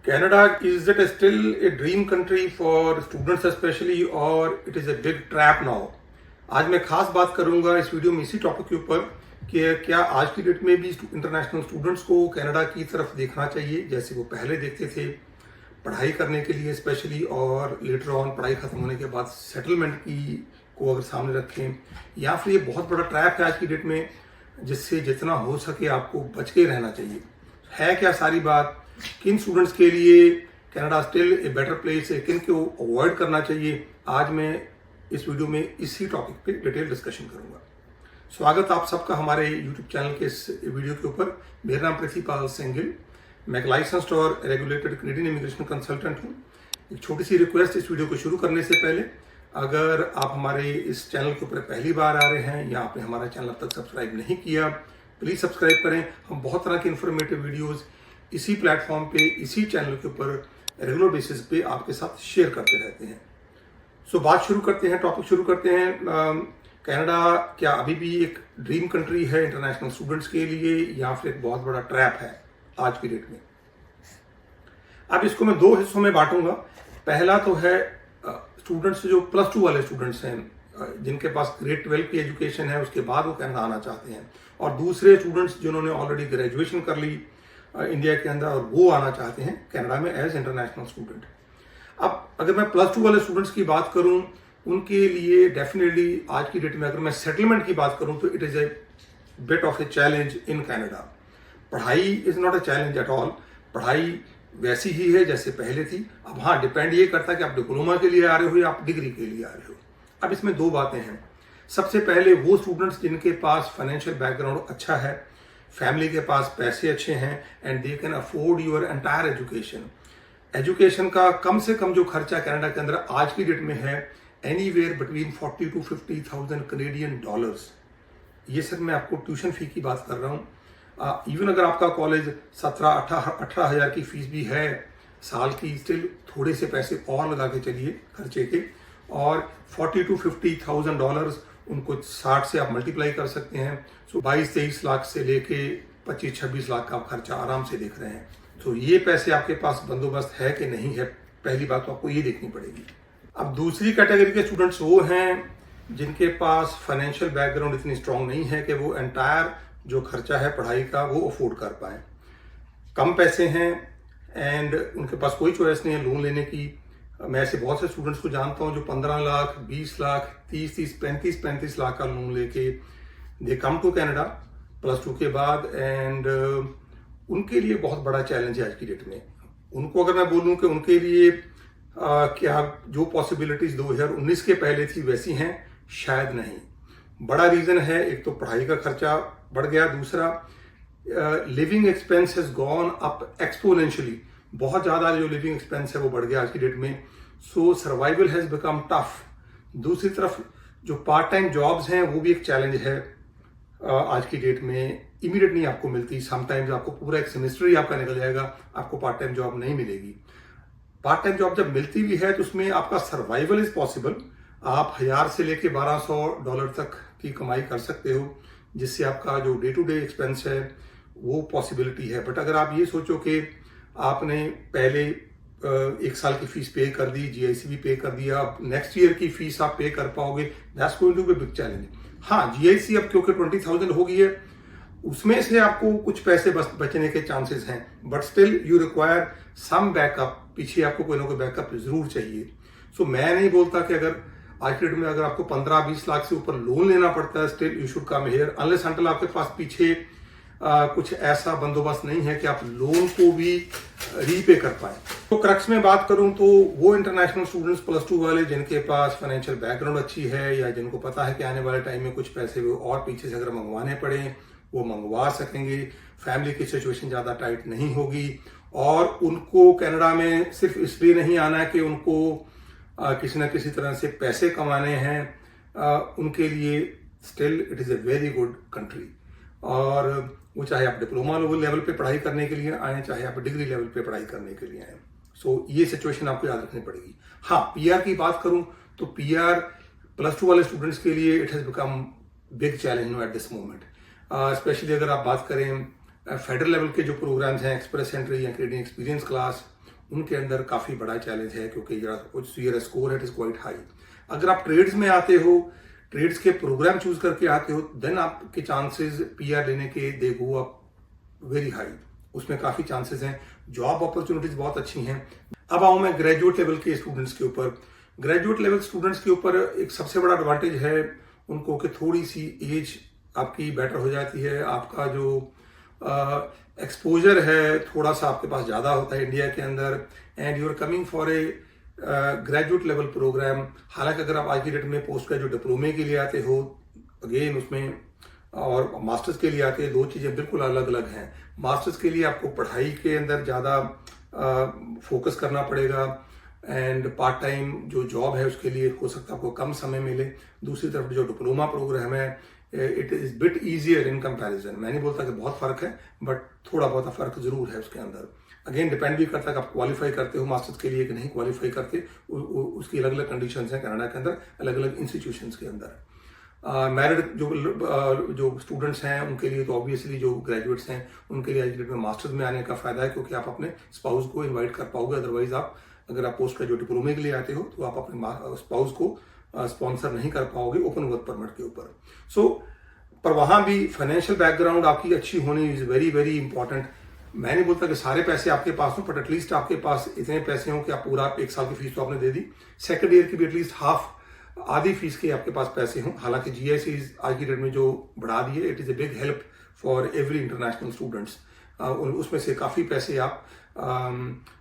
Canada, is it still a dream country for students especially or it is a big trap now? आज मैं खास बात करूंगा इस वीडियो में इसी टॉपिक के ऊपर कि क्या आज की डेट में भी इंटरनेशनल स्टूडेंट्स को कनाडा की तरफ देखना चाहिए जैसे वो पहले देखते थे पढ़ाई करने के लिए स्पेशली, और लेटर ऑन पढ़ाई खत्म होने के बाद सेटलमेंट की को अगर सामने रखें, या फिर ये बहुत बड़ा ट्रैप है आज की डेट में जिससे जितना हो सके आपको बच के रहना चाहिए। है क्या सारी बात, किन स्टूडेंट्स के लिए Canada still a better place है, किन को अवॉइड करना चाहिए, आज मैं इस वीडियो में इसी टॉपिक पे डिटेल डिस्कशन करूंगा। स्वागत आप सबका हमारे यूट्यूब चैनल के इस वीडियो के ऊपर। मेरा नाम पृथ्वीपाल सिंघल, मैं एक लाइसेंस्ड और रेगुलेटेड कैनेडियन इमिग्रेशन कंसल्टेंट हूँ। एक छोटी सी रिक्वेस्ट इस वीडियो को शुरू करने से पहले, अगर आप हमारे इस चैनल के ऊपर पहली बार आ रहे हैं या आपने हमारा चैनल अब तक सब्सक्राइब नहीं किया, प्लीज सब्सक्राइब करें। हम बहुत तरह के इन्फॉर्मेटिव वीडियोस इसी प्लेटफॉर्म पे, इसी चैनल के ऊपर रेगुलर बेसिस पे आपके साथ शेयर करते रहते हैं। सो बात शुरू करते हैं, टॉपिक शुरू करते हैं। कनाडा क्या अभी भी एक ड्रीम कंट्री है इंटरनेशनल स्टूडेंट्स के लिए या फिर एक बहुत बड़ा ट्रैप है आज की डेट में? अब इसको मैं दो हिस्सों में बांटूंगा। पहला तो है स्टूडेंट्स जो +2 वाले स्टूडेंट्स हैं जिनके पास ग्रेड 12 की एजुकेशन है, उसके बाद वो कनाडा आना चाहते हैं, और दूसरे स्टूडेंट्स जिन्होंने ऑलरेडी ग्रेजुएशन कर ली इंडिया के अंदर और वो आना चाहते हैं कनाडा में एज इंटरनेशनल स्टूडेंट। अब अगर मैं +2 वाले स्टूडेंट्स की बात करूं, उनके लिए डेफिनेटली आज की डेट में अगर मैं सेटलमेंट की बात करूं तो it is a bit of a challenge in Canada. पढ़ाई is not a challenge at all, पढ़ाई वैसी ही है जैसे पहले थी। अब हाँ, डिपेंड ये करता है कि आप डिप्लोमा के लिए आ रहे हो या आप डिग्री के लिए आ रहे हो। अब इसमें दो बातें हैं। सबसे पहले वो स्टूडेंट्स जिनके पास फाइनेंशियल बैकग्राउंड अच्छा है, फैमिली के पास पैसे अच्छे हैं and they can afford your entire education. Education का कम से कम जो खर्चा कनाडा के अंदर आज की डेट में है anywhere between 40 to 50,000 Canadian dollars. ये सर मैं आपको ट्यूशन फी की बात कर रहा हूँ। इवन अगर आपका कॉलेज 17-18 हज़ार की फीस भी है साल की, स्टिल थोड़े से पैसे और लगा के चलिए खर्चे के, और 40 to 50,000 डॉलर्स उनको 60 से आप मल्टीप्लाई कर सकते हैं। सो 22-23 लाख से लेके 25-26 लाख का आप खर्चा आराम से देख रहे हैं। तो ये पैसे आपके पास बंदोबस्त है कि नहीं है, पहली बात तो आपको ये देखनी पड़ेगी। अब दूसरी कैटेगरी के स्टूडेंट्स वो हैं जिनके पास फाइनेंशियल बैकग्राउंड इतनी स्ट्रांग नहीं है कि वो एंटायर जो खर्चा है पढ़ाई का वो अफोर्ड कर पाए। कम पैसे हैं एंड उनके पास कोई चॉइस नहीं है लोन लेने की। मैं ऐसे बहुत से स्टूडेंट्स को जानता हूं जो 15 लाख, 20 लाख, 30-30, 35-35 लाख का लोन लेके दे कम टू कनाडा +2 के बाद, एंड उनके लिए बहुत बड़ा चैलेंज है आज की डेट में। उनको अगर मैं बोलूं कि उनके लिए क्या जो पॉसिबिलिटीज 2019 के पहले थी वैसी हैं, शायद नहीं। बड़ा रीजन है, एक तो पढ़ाई का खर्चा बढ़ गया, दूसरा living expense has gone up exponentially. बहुत ज्यादा जो लिविंग एक्सपेंस है वो बढ़ गया आज की डेट में। सो सर्वाइवल हैज बिकम टफ। दूसरी तरफ जो पार्ट टाइम जॉब्स हैं वो भी एक चैलेंज है आज की डेट में। इमीडिएट नहीं आपको मिलती, समटाइम्स आपको पूरा एक सेमेस्टर ही आपका निकल जाएगा, आपको पार्ट टाइम जॉब नहीं मिलेगी। पार्ट टाइम जॉब जब मिलती भी है तो उसमें आपका सर्वाइवल इज पॉसिबल। आप 1000 से लेके 1200 डॉलर तक की कमाई कर सकते हो, जिससे आपका जो डे टू डे एक्सपेंस है वो पॉसिबिलिटी है। बट अगर आप ये सोचो कि आपने पहले 1 साल की फीस पे कर दी, GIC भी पे कर दिया, अब नेक्स्ट ईयर की फीस आप पे कर पाओगे, that's going to be big challenge. हाँ, GIC अब क्योंकि 20,000 हो गई है, उसमें से आपको कुछ पैसे बचने के चांसेस हैं, but still you require some backup. पीछे आपको कोई ना कोई बैकअप जरूर चाहिए। सो मैं नहीं बोलता कि अगर आज के डेट में अगर आपको 15-20 लाख से ऊपर लोन लेना पड़ता है, still you should come here unless until आपके पास पीछे कुछ ऐसा बंदोबस्त नहीं है कि आप लोन को भी रीपे कर पाए। तो क्रक्स में बात करूं तो वो इंटरनेशनल स्टूडेंट्स +2 वाले जिनके पास फाइनेंशियल बैकग्राउंड अच्छी है या जिनको पता है कि आने वाले टाइम में कुछ पैसे वो और पीछे से अगर मंगवाने पड़े वो मंगवा सकेंगे, फैमिली की सिचुएशन ज्यादा टाइट नहीं होगी, और उनको कनाडा में सिर्फ इसलिए नहीं आना है कि उनको किसी ना किसी तरह से पैसे कमाने हैं, उनके लिए still it is a very good country. और वो चाहे आप डिप्लोमा लेवल पे पढ़ाई करने के लिए आए, चाहे आप डिग्री लेवल पे पढ़ाई करने के लिए आए। सो ये सिचुएशन आपको याद रखनी पड़ेगी। हाँ, PR की बात करूं तो PR +2 वाले स्टूडेंट्स के लिए it has become big challenge at this moment. Specially अगर आप बात करें फेडरल लेवल के जो प्रोग्राम्स हैं, एक्सप्रेस एंट्री या कैनेडियन एक्सपीरियंस क्लास, उनके अंदर काफ़ी बड़ा चैलेंज है, क्योंकि your स्कोर है इट इज़ क्वाइट हाई। अगर आप ट्रेड्स में आते हो, ट्रेड्स के प्रोग्राम चूज करके आते हो, देन आपके चांसेस पीआर लेने के दे गो अप वेरी हाई, उसमें काफ़ी चांसेस हैं। जॉब अपॉर्चुनिटीज बहुत अच्छी हैं। अब आऊँ मैं ग्रेजुएट लेवल के स्टूडेंट्स के ऊपर। ग्रेजुएट लेवल स्टूडेंट्स के ऊपर एक सबसे बड़ा एडवांटेज है उनको कि थोड़ी सी एज आपकी बेटर हो जाती है, आपका जो एक्सपोजर है थोड़ा सा आपके पास ज़्यादा होता है इंडिया के अंदर, and you are coming for a graduate level program. हालांकि अगर आप आज की डेट में पोस्ट ग्रेजुएट डिप्लोमे के लिए आते हो, अगेन उसमें, और मास्टर्स के लिए आते हैं, दो चीज़ें बिल्कुल अलग अलग हैं। मास्टर्स के लिए आपको पढ़ाई के अंदर ज़्यादा फोकस करना पड़ेगा, एंड पार्ट टाइम जो जॉब है उसके लिए हो सकता है आपको कम समय मिले। दूसरी तरफ जो डिप्लोमा प्रोग्राम है it is bit easier in comparison. मैं नहीं बोलता कि बहुत फ़र्क है, बट थोड़ा बहुत फ़र्क ज़रूर है उसके अंदर। अगेन डिपेंड भी करता है कि आप क्वालिफाई करते हो मास्टर्स के लिए कि नहीं क्वालिफाई करते, उसकी अलग अलग कंडीशंस हैं कनाडा के अंदर, अलग अलग इंस्टीट्यूशंस के अंदर। मैरिड जो स्टूडेंट्स हैं उनके लिए तो ऑब्वियसली जो ग्रेजुएट्स हैं उनके लिए आज डेट में मास्टर्स में आने का फायदा है, क्योंकि आप अपने स्पाउस को इनवाइट कर पाओगे। अदरवाइज आप अगर आप पोस्ट ग्रेजुएट डिप्लोमे के लिए आते हो तो आप अपने स्पाउस को स्पॉन्सर नहीं कर पाओगे ओपन वर्क परमिट के ऊपर। सो पर वहां भी फाइनेंशियल बैकग्राउंड आपकी अच्छी होनी इज वेरी वेरी इंपॉर्टेंट। मैं नहीं बोलता कि सारे पैसे आपके पास हो, बट एटलीस्ट आपके पास इतने पैसे हों कि आप पूरा एक साल की फीस तो आपने दे दी, सेकंड ईयर की भी एटलीस्ट हाफ आधी फीस के आपके पास पैसे हों। हालांकि जीआईसीज आज की डेट में जो बढ़ा दिए, it is a big help for every international students. उसमें से काफ़ी पैसे आप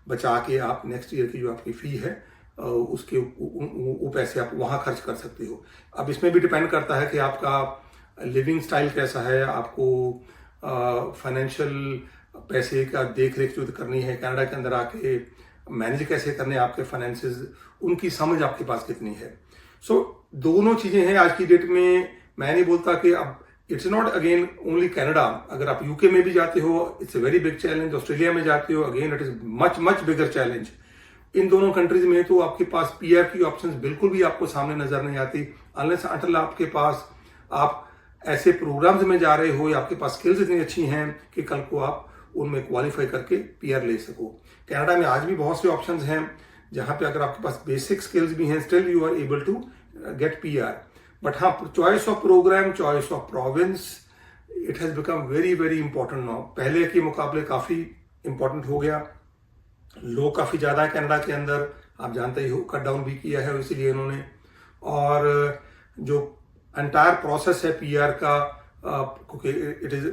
बचा के आप नेक्स्ट ईयर की जो आपकी फ़ी है उसके वो पैसे आप वहाँ खर्च कर सकते हो। अब इसमें भी डिपेंड करता है कि आपका लिविंग स्टाइल कैसा है, आपको फाइनेंशियल पैसे का देख रेख जो करनी है कनाडा के अंदर आके मैनेज कैसे करने आपके फाइनेंसेस, उनकी समझ आपके पास कितनी है। सो दोनों चीजें हैं आज की डेट में। मैं नहीं बोलता कि अब it's not again only Canada, अगर आप यूके में भी जाते हो it's a very big challenge, Australia में जाते हो again it is much much bigger challenge. इन दोनों कंट्रीज में तो आपके पास पीआर की ऑप्शंस बिल्कुल भी आपको सामने नजर नहीं आती, अनलेस अनटिल आपके पास आप ऐसे प्रोग्राम्स में जा रहे हो या आपके पास स्किल्स इतनी अच्छी हैं कि कल को आप उनमें क्वालिफाई करके पीआर ले सको। कनाडा में आज भी बहुत से ऑप्शंस हैं जहां पे अगर आपके पास बेसिक स्किल्स भी हैं still you are able to get PR. But हाँ, choice of programme, choice of province, it has become very very important now. पहले के मुकाबले काफी इंपॉर्टेंट हो गया। लोग काफी ज्यादा है कनाडा के अंदर, आप जानते ही हो, कट डाउन भी किया है इसीलिए इन्होंने। और जो एंटायर प्रोसेस है पीआर का, क्योंकि it is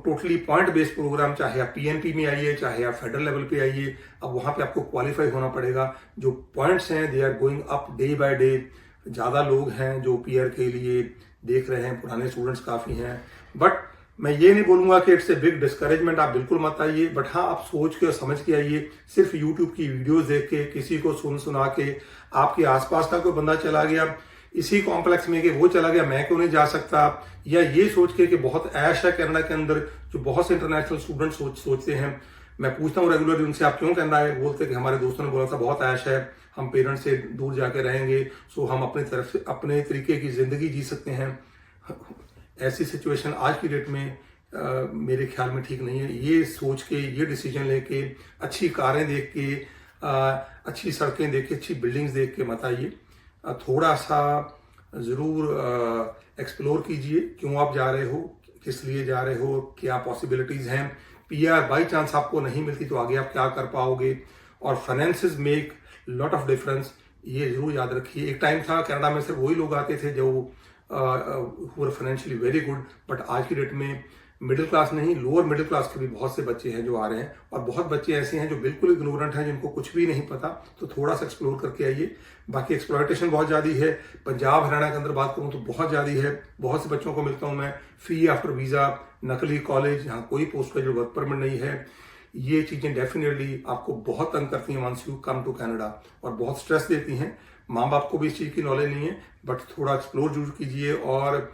totally point based program, चाहे आप पीएनपी में आइए चाहे आप फेडरल लेवल पे आइए, अब वहां पे आपको क्वालिफाई होना पड़ेगा। जो पॉइंट्स हैं they are going up day by day. ज्यादा लोग हैं जो पीआर के लिए देख रहे हैं, पुराने स्टूडेंट्स काफी हैं। बट मैं ये नहीं बोलूंगा कि इट्स ए बिग डिस्करेजमेंट, आप बिल्कुल मत आइए, बट हाँ आप सोच के और समझ के आइए। सिर्फ यूट्यूब की वीडियोस देख के, किसी को सुना के, आपके आसपास का कोई बंदा चला गया इसी कॉम्प्लेक्स में कि वो चला गया मैं क्यों नहीं जा सकता, या ये सोच के कि बहुत ऐश है कनाडा के अंदर, जो बहुत से इंटरनेशनल स्टूडेंट सोचते हैं। मैं पूछता हूँ रेगुलरली उनसे, आप क्यों कनाडा है? बोलते कि हमारे दोस्तों ने बोला था बहुत ऐश है, हम पेरेंट्स से दूर जाके रहेंगे, सो हम अपनी तरफ से अपने तरीके की जिंदगी जी सकते हैं। ऐसी सिचुएशन आज की डेट में मेरे ख्याल में ठीक नहीं है। ये सोच के, ये डिसीजन लेके, अच्छी कारें देख के, अच्छी सड़कें देख के, अच्छी बिल्डिंग्स देख के मत आइए। थोड़ा सा जरूर एक्सप्लोर कीजिए, क्यों आप जा रहे हो, किस लिए जा रहे हो, क्या पॉसिबिलिटीज हैं। पीआर बाई चांस आपको नहीं मिलती तो आगे आप क्या कर पाओगे, और finances make lot of difference, ये जरूर याद रखिए। एक टाइम था कनाडा में सिर्फ वही लोग आते थे जो फाइनेंशियली वेरी गुड, बट आज की डेट में मिडिल क्लास नहीं, लोअर मिडिल क्लास के भी बहुत से बच्चे हैं जो आ रहे हैं, और बहुत बच्चे ऐसे हैं जो बिल्कुल इग्नोरेंट हैं, जिनको कुछ भी नहीं पता। तो थोड़ा सा एक्सप्लोर करके आइए। बाकी एक्सप्लॉयटेशन बहुत ज़्यादा है पंजाब हरियाणा के अंदर, बात करूँ तो बहुत ज़्यादा है। बहुत से बच्चों को मिलता हूँ मैं, फी आफ्टर वीज़ा, नकली कॉलेज, यहाँ कोई पोस्ट ग्रेजुएट वर्क परमिट नहीं है। ये चीज़ें डेफिनेटली आपको बहुत तंग करती हैं once you come to Canada, और बहुत स्ट्रेस देती हैं। माँ बाप को भी इस चीज़ की नॉलेज नहीं है, बट थोड़ा एक्सप्लोर जरूर कीजिए और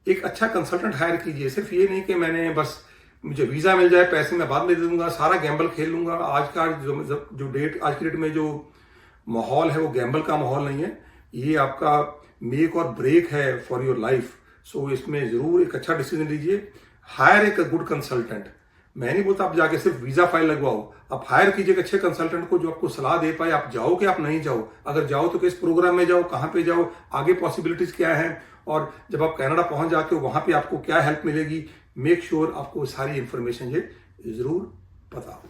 एक अच्छा कंसल्टेंट हायर कीजिए। सिर्फ ये नहीं कि मैंने बस मुझे वीजा मिल जाए, पैसे मैं बाद में दे दूंगा, सारा गैम्बल खेल लूंगा। आज का जो डेट, आज की डेट में जो माहौल है वो गैम्बल का माहौल नहीं है, ये आपका मेक और ब्रेक है फॉर योर लाइफ। सो इसमें जरूर एक अच्छा डिसीजन लीजिए, हायर एक गुड कंसल्टेंट। मैं नहीं बोलता आप जाके सिर्फ वीजा फाइल लगवाओ, आप हायर कीजिए अच्छे कंसल्टेंट को जो आपको सलाह दे पाए। आप जाओ कि आप नहीं जाओ, अगर जाओ तो किस प्रोग्राम में जाओ, कहाँ पे जाओ, आगे पॉसिबिलिटीज क्या है, और जब आप कनाडा पहुंच जाते हो वहां पे आपको क्या हेल्प मिलेगी। मेक श्योर आपको सारी इंफॉर्मेशन ये जरूर पता हो।